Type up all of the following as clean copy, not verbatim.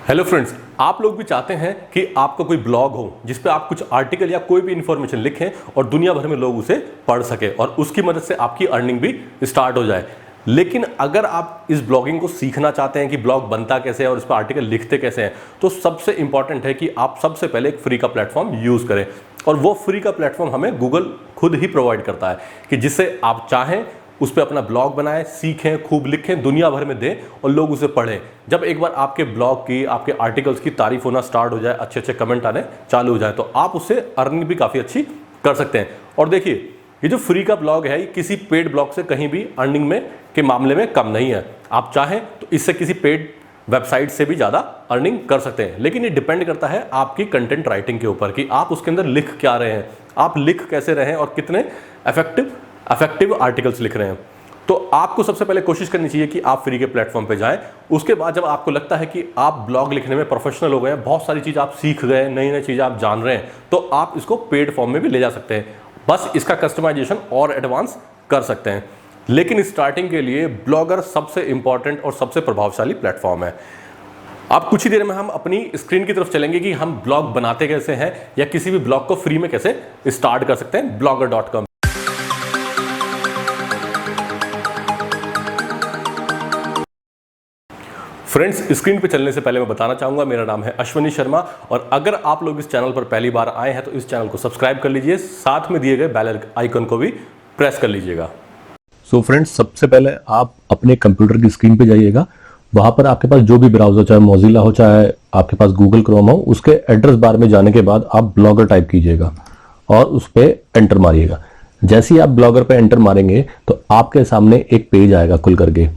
Hello friends, आप लोग भी चाहते हैं कि आपका कोई ब्लॉग हो जिस पे आप कुछ आर्टिकल या कोई भी इंफॉर्मेशन लिखें और दुनिया भर में लोग उसे पढ़ सके और उसकी मदद से आपकी अर्निंग भी स्टार्ट हो जाए। लेकिन अगर आप इस ब्लॉगिंग को सीखना चाहते हैं कि ब्लॉग बनता कैसे है और इस पर आर्टिकल लिखते कैसे हैं, तो सबसे इंपॉर्टेंट है कि आप सबसे पहले एक फ्री का प्लेटफॉर्म यूज़ करें। और वो फ्री का प्लेटफॉर्म हमें गूगल खुद ही प्रोवाइड करता है कि जिससे आप चाहें उस पर अपना ब्लॉग बनाएं, सीखें, खूब लिखें, दुनिया भर में दें और लोग उसे पढ़ें। जब एक बार आपके ब्लॉग की, आपके आर्टिकल्स की तारीफ होना स्टार्ट हो जाए, अच्छे अच्छे कमेंट आने चालू हो जाए, तो आप उससे अर्निंग भी काफ़ी अच्छी कर सकते हैं। और देखिए, ये जो फ्री का ब्लॉग है, ये किसी पेड ब्लॉग से कहीं भी अर्निंग में के मामले में कम नहीं है। आप चाहें तो इससे किसी पेड वेबसाइट से भी ज़्यादा अर्निंग कर सकते हैं। लेकिन ये डिपेंड करता है आपकी कंटेंट राइटिंग के ऊपर कि आप उसके अंदर लिख क्या रहे हैं, आप लिख कैसे रहे हैं और कितने इफेक्टिव आर्टिकल्स लिख रहे हैं। तो आपको सबसे पहले कोशिश करनी चाहिए कि आप फ्री के प्लेटफॉर्म पे जाएं। उसके बाद जब आपको लगता है कि आप ब्लॉग लिखने में प्रोफेशनल हो गए हैं, बहुत सारी चीज़ आप सीख गए, नई नई चीज़ें आप जान रहे हैं, तो आप इसको पेड फॉर्म में भी ले जा सकते हैं। बस इसका कस्टमाइजेशन और एडवांस कर सकते हैं। लेकिन स्टार्टिंग के लिए ब्लॉगर सबसे इंपॉर्टेंट और सबसे प्रभावशाली प्लेटफॉर्म है। अब कुछ ही देर में हम अपनी स्क्रीन की तरफ चलेंगे कि हम ब्लॉग बनाते कैसे हैं या किसी भी ब्लॉग को फ्री में कैसे स्टार्ट कर सकते हैं blogger.com। फ्रेंड्स, स्क्रीन पे चलने से पहले मैं बताना चाहूंगा, मेरा नाम है अश्विनी शर्मा और अगर आप लोग इस चैनल पर पहली बार आए हैं तो इस चैनल को सब्सक्राइब कर लीजिए, साथ में दिए गए बेल आइकन को भी प्रेस कर लीजिएगा। सो फ्रेंड्स, सबसे पहले आप अपने कंप्यूटर की स्क्रीन पे जाइएगा। वहां पर आपके पास जो भी ब्राउजर, चाहे मोजिला हो चाहे आपके पास गूगल क्रोम हो, उसके एड्रेस बार में जाने के बाद आप ब्लॉगर टाइप कीजिएगा और उस पर एंटर मारिएगा। जैसे ही आप ब्लॉगर पे एंटर मारेंगे तो आपके सामने एक पेज आएगा खुल करके।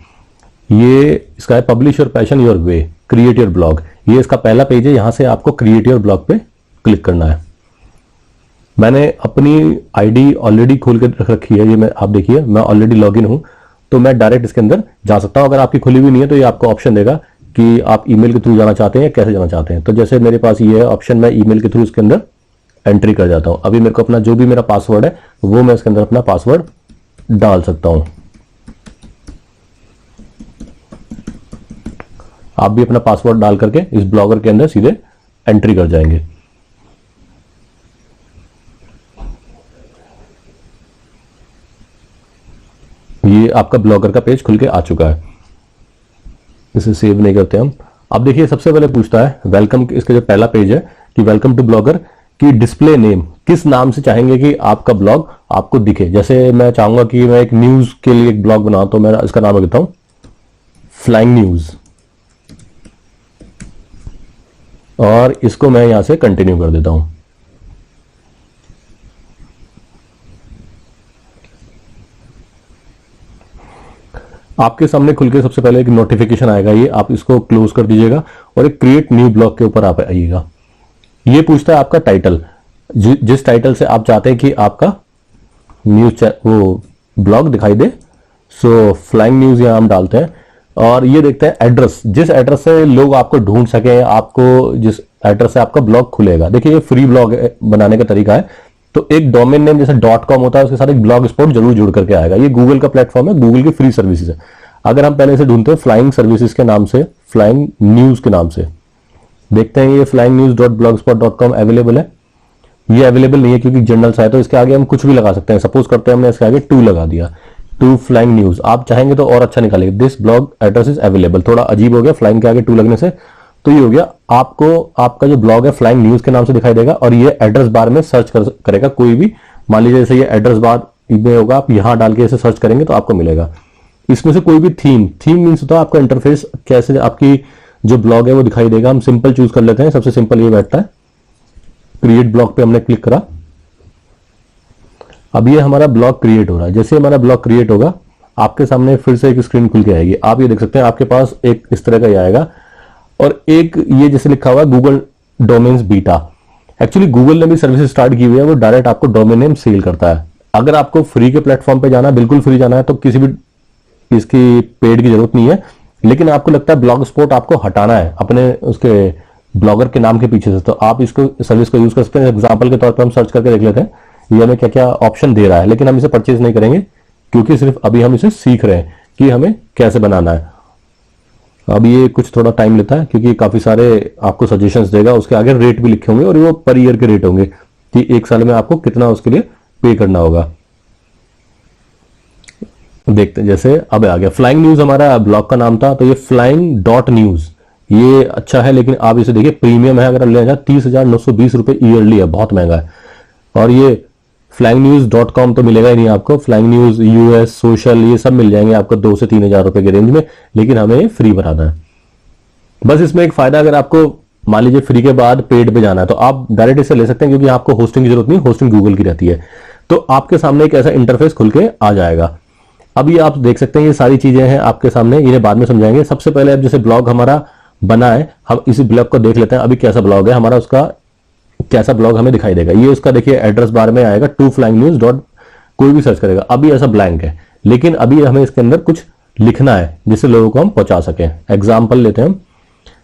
ये इसका है publish your passion your way, create your blog. ये इसका पहला पेज है। यहां से आपको क्रिएट योर ब्लॉग पे क्लिक करना है। मैंने अपनी आईडी ऑलरेडी खोल के रख रखी है। ये मैं, आप देखिए, मैं ऑलरेडी लॉगिन हूं, तो मैं डायरेक्ट इसके अंदर जा सकता हूं। अगर आपकी खुली हुई नहीं है तो ये आपको ऑप्शन देगा कि आप ईमेल के थ्रू जाना चाहते हैं या कैसे जाना चाहते हैं। तो जैसे मेरे पास ये है ऑप्शन, मैं ईमेल के थ्रू इसके अंदर एंट्री कर जाता हूं। अभी मेरे को अपना जो भी मेरा पासवर्ड है वो मैं इसके अंदर अपना पासवर्ड डाल सकता हूं। आप भी अपना पासवर्ड डाल करके इस ब्लॉगर के अंदर सीधे एंट्री कर जाएंगे। ये आपका ब्लॉगर का पेज खुल के आ चुका है। इसे सेव नहीं करते हम। अब देखिए, सबसे पहले पूछता है वेलकम, इसका जो पहला पेज है कि वेलकम टू ब्लॉगर की डिस्प्ले नेम, किस नाम से चाहेंगे कि आपका ब्लॉग आपको दिखे। जैसे मैं चाहूंगा कि मैं एक न्यूज के लिए एक ब्लॉग बनाऊं, तो मैं इसका नाम देता हूं फ्लाइंग न्यूज और इसको मैं यहां से कंटिन्यू कर देता हूं। आपके सामने खुल के सबसे पहले एक नोटिफिकेशन आएगा, ये आप इसको क्लोज कर दीजिएगा और एक क्रिएट न्यू ब्लॉग के ऊपर आप आइएगा। ये पूछता है आपका टाइटल, जिस टाइटल से आप चाहते हैं कि आपका न्यूज वो ब्लॉग दिखाई दे। सो फ्लाइंग न्यूज यहां हम डालते हैं और ये देखते हैं एड्रेस, जिस एड्रेस से लोग आपको ढूंढ सके, आपको जिस एड्रेस से आपका ब्लॉग खुलेगा। देखिए, ये फ्री ब्लॉग बनाने का तरीका है। तो एक डोमेन नेम जैसे .com होता है, उसके साथ एक ब्लॉग स्पॉट जरूर जुड़ करके आएगा। ये गूगल का प्लेटफॉर्म है, गूगल की फ्री सर्विसेज है। अगर हम पहले से ढूंढते हैं फ्लाइंग सर्विसेज के नाम से, फ्लाइंग न्यूज के नाम से, देखते हैं ये flyingnews.blogspot.com अवेलेबल है। ये अवेलेबल नहीं है क्योंकि जनरल सा है, तो इसके आगे हम कुछ भी लगा सकते हैं। सपोज करते हैं हमने इसके आगे 2 लगा दिया, टू फ्लाइंग न्यूज। आप चाहेंगे तो और अच्छा निकालेगा, this blog address is available. थोड़ा अजीब हो गया फ्लाइंग के आगे 2 लगने से, तो ये हो गया। आपको आपका जो ब्लॉग है फ्लाइंग न्यूज के नाम से दिखाई देगा और ये एड्रेस बार में सर्च करेगा कोई भी। मान लीजिए जैसे ये एड्रेस बार में होगा, आप यहां डाल के इसे सर्च करेंगे तो आपको मिलेगा। इसमें से कोई भी थीम मीन्स होता है आपका इंटरफेस, कैसे आपकी जो ब्लॉग है वो दिखाई देगा। हम सिंपल चूज कर लेते हैं, सबसे सिंपल ये बैठता है। क्रिएट ब्लॉग पे हमने क्लिक करा, अब ये हमारा ब्लॉग क्रिएट हो रहा है। जैसे हमारा ब्लॉग क्रिएट होगा, आपके सामने फिर से एक स्क्रीन खुल के आएगी। आप ये देख सकते हैं, आपके पास एक इस तरह का ही आएगा और एक ये जैसे लिखा हुआ है Google domains beta. Actually Google ने भी सर्विस स्टार्ट की हुई है, वो डायरेक्ट आपको डोमेन नेम सेल करता है। अगर आपको फ्री के प्लेटफॉर्म पे जाना है, बिल्कुल फ्री जाना है, तो किसी भी इसकी पेड की जरूरत नहीं है। लेकिन आपको लगता है ब्लॉग स्पॉट आपको हटाना है अपने उसके ब्लॉगर के नाम के पीछे से, तो आप इसको सर्विस को यूज कर सकते हैं। एग्जाम्पल के तौर पर हम सर्च करके देख लेते हैं ये हमें क्या क्या ऑप्शन दे रहा है। लेकिन हम इसे परचेज नहीं करेंगे क्योंकि सिर्फ अभी हम इसे सीख रहे हैं कि हमें कैसे बनाना है। अब ये कुछ थोड़ा टाइम लेता है क्योंकि काफ़ी सारे आपको सजेशंस देगा, उसके आगे रेट भी लिखे होंगे और वो पर ईयर के रेट होंगे कि एक साल में आपको कितना उसके लिए पे करना होगा। देखते हैं, जैसे अब आ गया फ्लाइंग न्यूज़, हमारा ब्लॉग का नाम था, तो ये फ्लाइंग डॉट न्यूज़, ये अच्छा है लेकिन आप इसे देखिए प्रीमियम है, अगर लेना चाहें 30,920 रुपये ईयरली है, बहुत महंगा है। और ये flyingnews.com तो मिलेगा ही नहीं आपको, फ्लाइंग न्यूज़ यूएस सोशल ये सब मिल जाएंगे आपको 2 से 3 हज़ार रुपये के रेंज में, लेकिन हमें फ्री बनाना है। बस इसमें एक फायदा, अगर आपको मान लीजिए फ्री के बाद पेड पे जाना है तो आप डायरेक्ट इसे ले सकते हैं क्योंकि आपको होस्टिंग की जरूरत नहीं, होस्टिंग गूगल की रहती है। तो आपके सामने एक ऐसा इंटरफेस खुल के आ जाएगा। अब ये आप देख सकते हैं, ये सारी चीजें हैं आपके सामने, इन्हें बाद में समझाएंगे। सबसे पहले अब जैसे ब्लॉग हमारा बना है, हम इसी ब्लॉग को देख लेते हैं अभी कैसा ब्लॉग है हमारा, उसका कैसा ब्लॉग हमें दिखाई देगा। ये उसका देखिए एड्रेस बार में आएगा टूफ्लाइंगन्यूज डॉट, कोई भी सर्च करेगा। अभी ऐसा ब्लैंक है, लेकिन अभी हमें इसके अंदर कुछ लिखना है जिससे लोगों को हम पहुंचा सकें। एग्जाम्पल लेते हैं हम,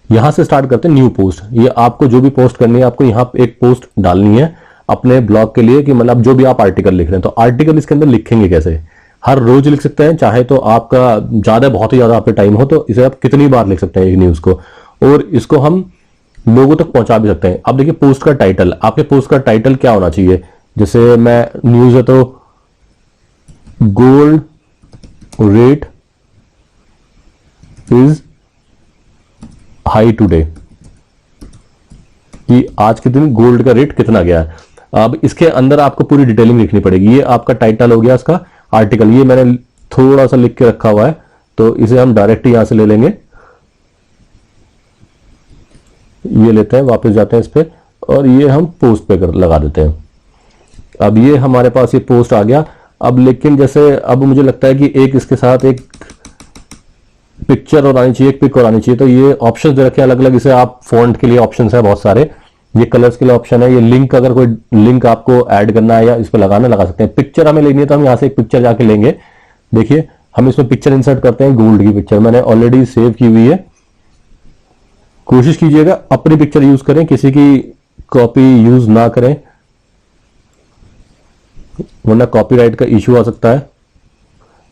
यहां से स्टार्ट करते हैं न्यू पोस्ट। ये आपको जो भी पोस्ट करनी है, आपको यहाँ एक पोस्ट डालनी है अपने ब्लॉग के लिए, कि मतलब जो भी आप आर्टिकल लिख रहे हैं, तो आर्टिकल इसके अंदर लिखेंगे कैसे, हर रोज लिख सकते हैं, चाहे तो आपका ज्यादा बहुत ही ज्यादा आप पे टाइम हो तो इसे आप कितनी बार लिख सकते हैं एक न्यूज को, और इसको हम लोगों तक पहुंचा भी सकते हैं। अब देखिए पोस्ट का टाइटल, आपके पोस्ट का टाइटल क्या होना चाहिए, जैसे मैं न्यूज है तो gold rate is high today, कि आज के दिन गोल्ड का रेट कितना गया है। अब इसके अंदर आपको पूरी डिटेलिंग लिखनी पड़ेगी। ये आपका टाइटल हो गया इसका आर्टिकल, ये मैंने थोड़ा सा लिख के रखा हुआ है तो इसे हम डायरेक्ट यहां से ले लेंगे, ये लेते हैं, वापस जाते हैं इस पे और ये हम पोस्ट पे लगा देते हैं। अब ये हमारे पास ये पोस्ट आ गया। अब लेकिन जैसे अब मुझे लगता है कि एक इसके साथ एक पिक्चर और आनी चाहिए, एक पिक और आनी चाहिए, तो ये ऑप्शंस दे रखे हैं अलग अलग। इसे आप फॉन्ट के लिए ऑप्शंस है बहुत सारे, ये कलर्स के लिए ऑप्शन है, ये लिंक, अगर कोई लिंक आपको ऐड करना है या इस पर लगाना लगा सकते हैं। पिक्चर हमें लेनी है तो हम यहाँ से एक पिक्चर जाके लेंगे। देखिए हम इसमें पिक्चर इंसर्ट करते हैं, गोल्ड की पिक्चर मैंने ऑलरेडी सेव की हुई है। कोशिश कीजिएगा अपनी पिक्चर यूज करें, किसी की कॉपी यूज ना करें वरना कॉपीराइट का इश्यू आ सकता है।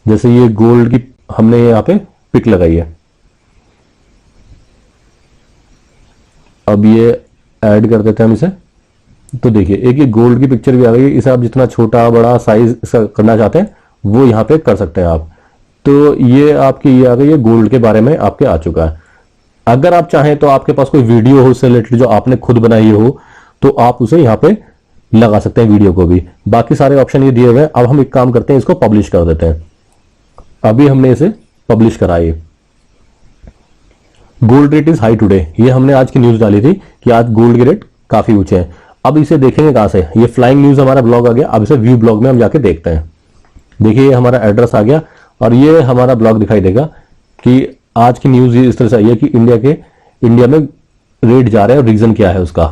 जैसे ये गोल्ड की हमने यहाँ पे पिक लगाई है, अब ये ऐड कर देते हैं हम इसे। तो देखिए एक ये गोल्ड की पिक्चर भी आ गई है, इसे आप जितना छोटा बड़ा साइज इसका करना चाहते हैं वो यहाँ पे कर सकते हैं आप। तो ये आपकी ये आ गई है, गोल्ड के बारे में आपके आ चुका है। अगर आप चाहें तो आपके पास कोई वीडियो हो उससे रिलेटेड जो आपने खुद बनाई हो तो आप उसे यहाँ पे लगा सकते हैं, वीडियो को भी। बाकी सारे ऑप्शन ये दिए हुए हैं। अब हम एक काम करते हैं, इसको पब्लिश कर देते हैं। अभी हमने इसे पब्लिश कराई, gold rate is high today, ये हमने आज की न्यूज डाली थी कि आज गोल्ड के रेट काफी ऊंचे हैं। अब इसे देखेंगे कहां से, ये फ्लाइंग न्यूज हमारा ब्लॉग आ गया। अब इसे व्यू ब्लॉग में हम जाके देखते हैं। देखिए ये हमारा एड्रेस आ गया और ये हमारा ब्लॉग दिखाई देगा कि आज की न्यूज इस तरह से आई है कि इंडिया में रेट जा रहा है और रीजन क्या है उसका।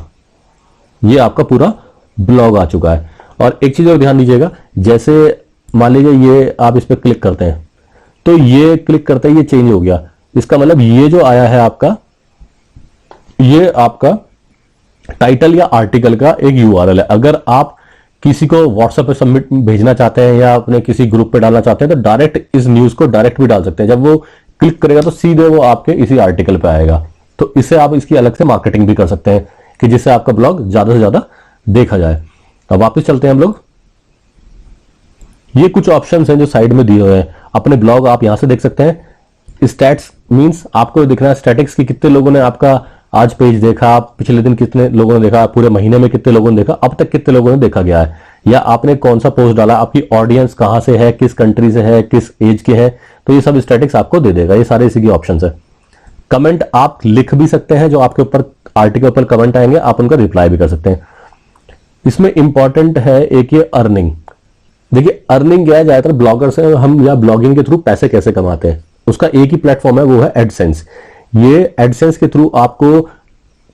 ये आपका पूरा ब्लॉग आ चुका है। और एक चीज और ध्यान दीजिएगा, जैसे मान लीजिए ये आप इस पर क्लिक करते हैं तो ये क्लिक करते ही ये चेंज हो गया। इसका मतलब ये जो आया है आपका, ये आपका टाइटल या आर्टिकल का एक यूआरएल है। अगर आप किसी को व्हाट्सएप पे सबमिट भेजना चाहते हैं या अपने किसी ग्रुप पे डालना चाहते हैं तो डायरेक्ट इस न्यूज को डायरेक्ट भी डाल सकते हैं। जब वो क्लिक करेगा तो सीधे वो आपके इसी आर्टिकल पे आएगा। तो इससे आप इसकी अलग से मार्केटिंग भी कर सकते हैं कि जिससे आपका ब्लॉग ज्यादा से ज्यादा देखा जाए। अब वापस चलते हैं हम लोग। ये कुछ ऑप्शंस हैं जो साइड में दिए हुए हैं, अपने ब्लॉग आप यहां से देख सकते हैं। स्टैट्स मींस आपको दिख रहा है स्टैटिक्स की कितने लोगों ने आपका आज पेज देखा, पिछले दिन कितने लोगों ने देखा, पूरे महीने में कितने लोगों ने देखा, अब तक कितने लोगों ने देखा गया है, या आपने कौन सा पोस्ट डाला, आपकी ऑडियंस कहां से है, किस कंट्री से है, किस एज के है, तो ये सब स्टैटिक्स आपको दे देगा। ये सारे इसी की ऑप्शंस है। कमेंट आप लिख भी सकते हैं, जो आपके ऊपर आर्टिकल पर कमेंट आएंगे आप उनका रिप्लाई भी कर सकते हैं। इसमें इंपॉर्टेंट है एक ये अर्निंग। देखिए अर्निंग क्या है, ज्यादातर ब्लॉगर से हम या ब्लॉगिंग के थ्रू पैसे कैसे कमाते हैं, उसका एक ही प्लेटफॉर्म है, वो है एडसेंस। ये एडसेंस के थ्रू आपको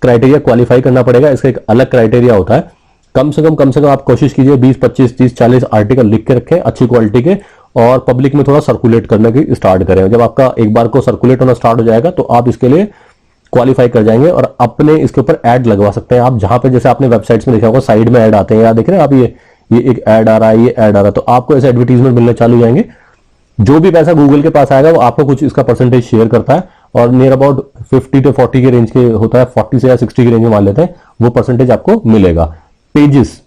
क्राइटेरिया क्वालिफाई करना पड़ेगा। इसका एक अलग क्राइटेरिया होता है। कम से कम आप कोशिश कीजिए 20, 25, 30, 40 आर्टिकल लिख के रखें अच्छी क्वालिटी के, और पब्लिक में थोड़ा सर्कुलेट करने की स्टार्ट करें। जब आपका एक बार को सर्कुलेट होना स्टार्ट हो जाएगा तो आप इसके लिए क्वालिफाई कर जाएंगे और अपने इसके ऊपर ऐड लगवा सकते हैं आप। जहां पे जैसे आपने वेबसाइट्स में देखा होगा साइड में ऐड आते हैं, या देख रहे हैं आप, ये एक ऐड आ रहा है, ये ऐड आ रहा है, तो आपको ऐसे एडवर्टीजमेंट मिलने चालू हो जाएंगे। जो भी पैसा गूगल के पास आएगा वो आपको कुछ इसका परसेंटेज शेयर करता है और नियर अबाउट 50 to 40 के रेंज के होता है, 40 से या 60 के रेंज में मान लेते हैं, वो परसेंटेज आपको मिलेगा। पेजेस,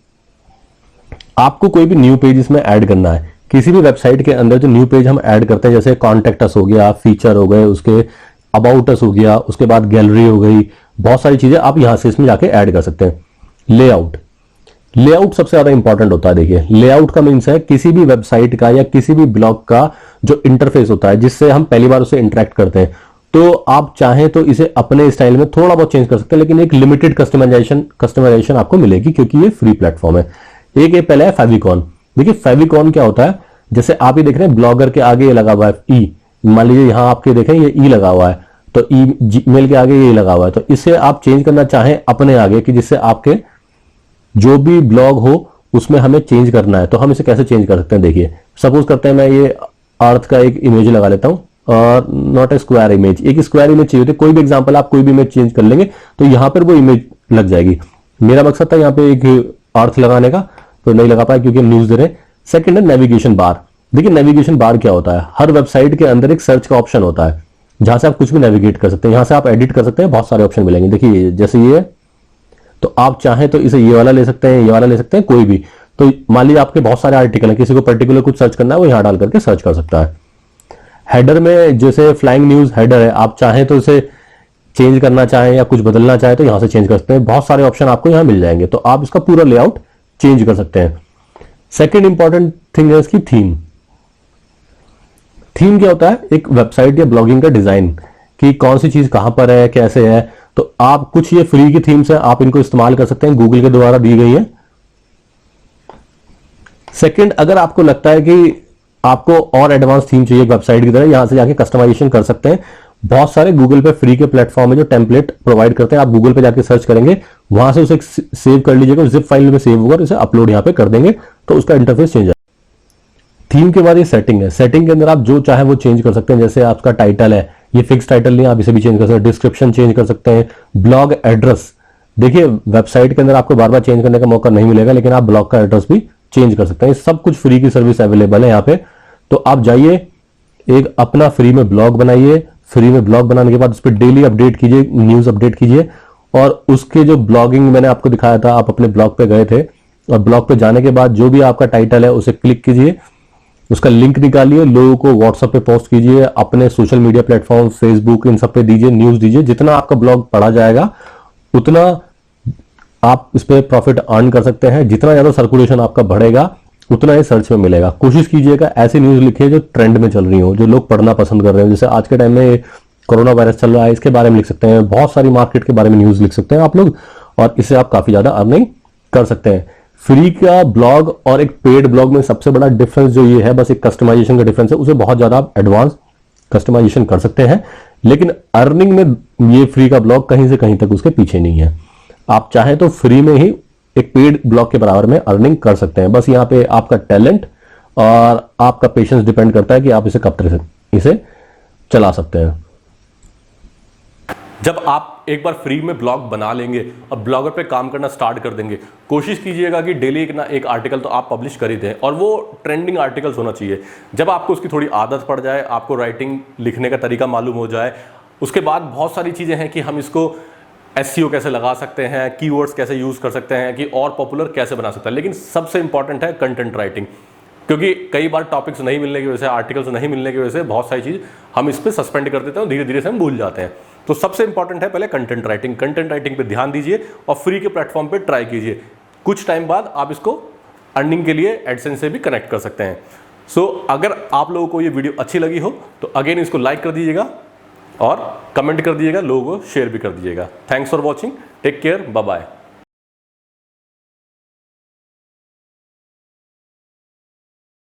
आपको कोई भी न्यू पेज इसमें ऐड करना है, किसी भी वेबसाइट के अंदर जो न्यू पेज हम ऐड करते हैं, जैसे कॉन्टेक्ट अस हो गया, फीचर हो गए, उसके अबाउट अस हो गया, उसके बाद गैलरी हो गई, बहुत सारी चीजें आप यहां से इसमें जाके ऐड कर सकते हैं। लेआउट, लेआउट सबसे ज्यादा इंपॉर्टेंट होता है। देखिए, लेआउट का मीन्स है किसी भी वेबसाइट का या किसी भी ब्लॉग का जो इंटरफेस होता है, जिससे हम पहली बार उससे इंटरेक्ट करते हैं, तो आप चाहें तो इसे अपने स्टाइल में थोड़ा बहुत चेंज कर सकते हैं, लेकिन एक लिमिटेड कस्टमाइजेशन आपको मिलेगी, क्योंकि ये फ्री प्लेटफॉर्म है। एक ये पहले है फेविकॉन। देखिए फेविकॉन क्या होता है, जैसे आप ही देख रहे हैं ब्लॉगर के आगे ये लगा हुआ है ई, मान लीजिए यहां आपके देखें ये ई लगा हुआ है, तो ई मेल के आगे ये लगा हुआ है, तो इसे आप चेंज करना चाहें अपने आगे कि जिससे आपके जो भी ब्लॉग हो उसमें हमें चेंज करना है, तो हम इसे कैसे चेंज कर सकते हैं। देखिए सपोज करते हैं मैं ये अर्थ का एक इमेज लगा लेता हूं, और नॉट ए स्क्वायर इमेज, एक स्क्वायर इमेज चाहिए होती है, कोई भी एग्जांपल आप कोई भी इमेज चेंज कर लेंगे तो यहां पर वो इमेज लग जाएगी। मेरा मकसद था यहां पे एक अर्थ लगाने का, तो नहीं लगा पाया क्योंकि हम न्यूज दे रहे हैं। सेकंड है नेविगेशन बार। देखिए नेविगेशन बार क्या होता है, हर वेबसाइट के अंदर एक सर्च का ऑप्शन होता है, जहां से आप कुछ भी नेविगेट कर सकते हैं, यहां से आप एडिट कर सकते हैं, बहुत सारे ऑप्शन मिलेंगे। देखिए जैसे ये, तो आप चाहें तो इसे ये वाला ले सकते हैं, ये वाला ले सकते हैं, कोई भी। तो मान लीजिए आपके बहुत सारे आर्टिकल हैं, किसी को पर्टिकुलर कुछ सर्च करना है, वो यहां डाल करके सर्च कर सकता है। हेडर में जैसे फ्लाइंग न्यूज हेडर है, आप चाहें तो इसे चेंज करना चाहें या कुछ बदलना चाहें तो यहां से चेंज कर सकते हैं, बहुत सारे ऑप्शन आपको यहां मिल जाएंगे, तो आप इसका पूरा लेआउट चेंज कर सकते हैं। सेकेंड इंपॉर्टेंट थिंग है इसकी थीम। थीम क्या होता है, एक वेबसाइट या ब्लॉगिंग का डिजाइन, कि कौन सी चीज कहां पर है, कैसे है। तो आप कुछ ये फ्री की थीम्स है, आप इनको इस्तेमाल कर सकते हैं, गूगल के द्वारा दी गई है। सेकंड, अगर आपको लगता है कि आपको और एडवांस थीम चाहिए वेबसाइट की तरह, यहां से जाके कस्टमाइजेशन कर सकते हैं। बहुत सारे गूगल पे फ्री के प्लेटफॉर्म है जो टेम्पलेट प्रोवाइड करते हैं, आप गूगल पे जाके सर्च करेंगे, वहां से उसे सेव कर लीजिएगा, जिप फाइल में सेव होगा, उसे अपलोड यहां पे कर देंगे, तो उसका इंटरफेस चेंज है। थीम के बाद ये सेटिंग है, सेटिंग के अंदर आप जो चाहे वो चेंज कर सकते हैं, जैसे आपका टाइटल है, ये फिक्स टाइटल नहीं, आप इसे भी चेंज कर सकते हैं, डिस्क्रिप्शन चेंज कर सकते हैं, ब्लॉग एड्रेस। देखिए वेबसाइट के अंदर आपको बार बार चेंज करने का मौका नहीं मिलेगा, लेकिन आप ब्लॉग का एड्रेस भी चेंज कर सकते हैं। सब कुछ फ्री की सर्विस अवेलेबल है यहाँ पे, तो आप जाइए, एक अपना फ्री में ब्लॉग बनाइए, फ्री में ब्लॉग बनाने के बाद उस पर डेली अपडेट कीजिए, न्यूज अपडेट कीजिए, और उसके जो ब्लॉगिंग मैंने आपको दिखाया था, आप अपने ब्लॉग पे गए थे, और ब्लॉग पे जाने के बाद जो भी आपका टाइटल है उसे क्लिक कीजिए, उसका लिंक निकालिए, लोगों को व्हाट्सएप पे पोस्ट कीजिए, अपने सोशल मीडिया प्लेटफॉर्म फेसबुक इन सब पे दीजिए, न्यूज दीजिए। जितना आपका ब्लॉग पढ़ा जाएगा उतना आप इस पे प्रॉफिट अर्न कर सकते हैं, जितना ज्यादा सर्कुलेशन आपका बढ़ेगा उतना ही सर्च में मिलेगा। कोशिश कीजिएगा ऐसी न्यूज लिखिए जो ट्रेंड में चल रही हो, जो लोग पढ़ना पसंद कर रहे हो। जैसे आज के टाइम में कोरोना वायरस चल रहा है, इसके बारे में लिख सकते हैं, बहुत सारी मार्केट के बारे में न्यूज लिख सकते हैं आप लोग, और इससे आप काफी ज्यादा अर्निंग कर सकते हैं। फ्री का ब्लॉग और एक पेड ब्लॉग में सबसे बड़ा डिफरेंस जो ये है, बस एक कस्टमाइजेशन का डिफरेंस है, उसे बहुत ज्यादा आप एडवांस कस्टमाइजेशन कर सकते हैं, लेकिन अर्निंग में ये फ्री का ब्लॉग कहीं से कहीं तक उसके पीछे नहीं है। आप चाहें तो फ्री में ही एक पेड ब्लॉग के बराबर में अर्निंग कर सकते हैं। बस यहाँ पे आपका टैलेंट और आपका पेशेंस डिपेंड करता है कि आप इसे कब तक इसे चला सकते हैं। जब आप एक बार फ्री में ब्लॉग बना लेंगे और ब्लॉगर पे काम करना स्टार्ट कर देंगे, कोशिश कीजिएगा कि डेली एक ना एक आर्टिकल तो आप पब्लिश कर ही दें, और वो ट्रेंडिंग आर्टिकल्स होना चाहिए। जब आपको उसकी थोड़ी आदत पड़ जाए, आपको राइटिंग लिखने का तरीका मालूम हो जाए, उसके बाद बहुत सारी चीज़ें हैं कि हम इसको SEO कैसे लगा सकते हैं, कीवर्ड्स कैसे यूज़ कर सकते हैं, कि और पॉपुलर कैसे बना सकते हैं। लेकिन सबसे इंपॉर्टेंट है कंटेंट राइटिंग, क्योंकि कई बार टॉपिक्स नहीं मिलने की वजह से, आर्टिकल्स नहीं मिलने की वजह से बहुत सारी चीज़ हम इस पर सस्पेंड कर देते हैं और धीरे धीरे से हम भूल जाते हैं। तो सबसे इंपॉर्टेंट है पहले कंटेंट राइटिंग। कंटेंट राइटिंग पे ध्यान दीजिए और फ्री के प्लेटफॉर्म पे ट्राई कीजिए। कुछ टाइम बाद आप इसको अर्निंग के लिए एडसेंस से भी कनेक्ट कर सकते हैं। सो अगर आप लोगों को ये वीडियो अच्छी लगी हो तो अगेन इसको लाइक कर दीजिएगा और कमेंट कर दीजिएगा, लोगों को शेयर भी कर दीजिएगा। Thanks for watching, take care, bye bye.